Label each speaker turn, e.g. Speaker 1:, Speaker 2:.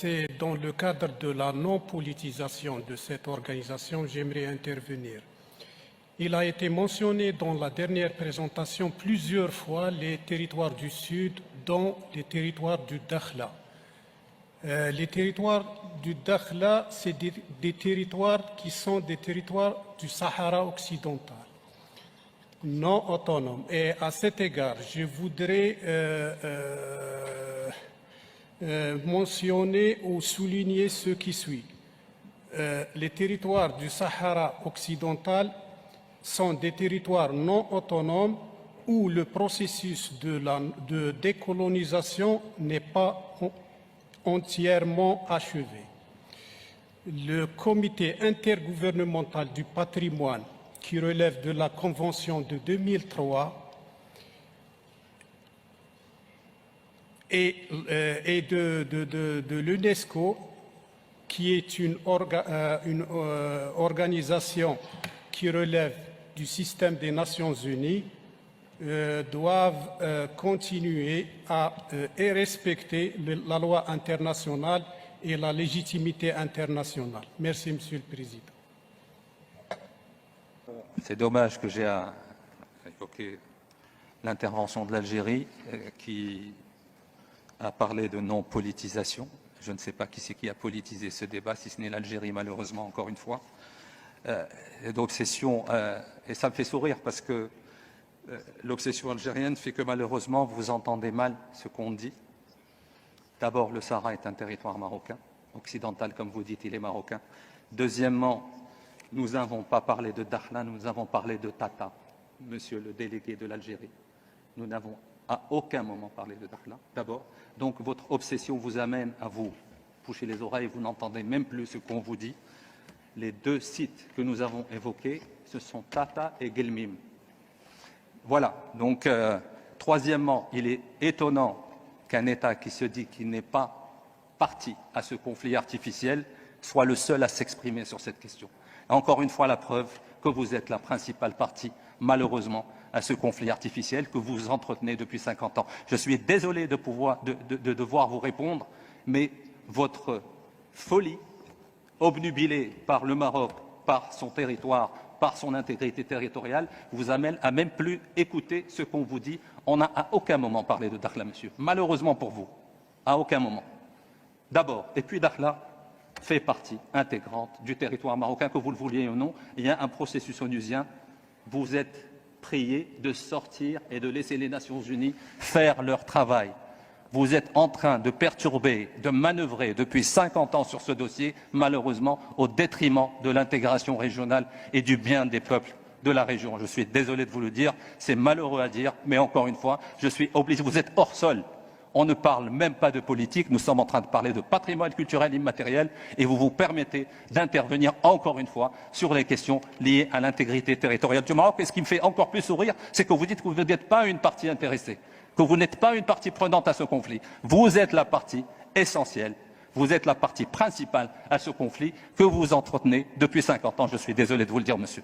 Speaker 1: C'est dans le cadre de la non-politisation de cette organisation, j'aimerais intervenir. Il a été mentionné dans la dernière présentation plusieurs fois les territoires du Sud, dont les territoires du Dakhla. Les territoires du Dakhla, c'est des territoires qui sont des territoires du Sahara occidental, non autonomes. Et à cet égard, je voudrais mentionner ou souligner ce qui suit. Les territoires du Sahara occidental sont des territoires non autonomes où le processus de décolonisation n'est pas entièrement achevé. Le comité intergouvernemental du patrimoine, qui relève de la Convention de 2003, et de l'UNESCO, qui est une organisation qui relève du système des Nations Unies, doivent continuer et respecter la loi internationale et la légitimité internationale. Merci, Monsieur le Président.
Speaker 2: C'est dommage que j'ai à évoquer l'intervention de l'Algérie qui a parlé de non-politisation. Je ne sais pas qui c'est qui a politisé ce débat, si ce n'est l'Algérie, malheureusement, encore une fois. D'obsession, et ça me fait sourire parce que l'obsession algérienne fait que malheureusement vous entendez mal ce qu'on dit. D'abord, le Sahara est un territoire marocain, occidental comme vous dites, il est marocain. Deuxièmement, nous n'avons pas parlé de Dakhla, nous avons parlé de Tata, monsieur le délégué de l'Algérie. Nous n'avons à aucun moment parlé de Dakhla, d'abord. Donc votre obsession vous amène à vous boucher les oreilles, vous n'entendez même plus ce qu'on vous dit. Les deux sites que nous avons évoqués, ce sont Tata et Guelmim. Voilà. Donc, troisièmement, il est étonnant qu'un État qui se dit qu'il n'est pas parti à ce conflit artificiel soit le seul à s'exprimer sur cette question. Encore une fois, la preuve que vous êtes la principale partie, malheureusement, à ce conflit artificiel que vous entretenez depuis 50 ans. Je suis désolé de devoir vous répondre, mais votre folie, obnubilée par le Maroc, par son territoire, par son intégrité territoriale, vous amène à même plus écouter ce qu'on vous dit. On n'a à aucun moment parlé de Dakhla, monsieur. Malheureusement pour vous, à aucun moment. D'abord, et puis Dakhla fait partie intégrante du territoire marocain, que vous le vouliez ou non. Il y a un processus onusien. Vous êtes prié de sortir et de laisser les Nations Unies faire leur travail. Vous êtes en train de perturber, de manœuvrer depuis 50 ans sur ce dossier, malheureusement, au détriment de l'intégration régionale et du bien des peuples de la région. Je suis désolé de vous le dire, c'est malheureux à dire, mais encore une fois, je suis obligé. Vous êtes hors sol. On ne parle même pas de politique, nous sommes en train de parler de patrimoine culturel immatériel et vous vous permettez d'intervenir encore une fois sur les questions liées à l'intégrité territoriale du Maroc. Et ce qui me fait encore plus sourire, c'est que vous dites que vous n'êtes pas une partie intéressée, que vous n'êtes pas une partie prenante à ce conflit. Vous êtes la partie essentielle, vous êtes la partie principale à ce conflit que vous entretenez depuis 50 ans. Je suis désolé de vous le dire, monsieur.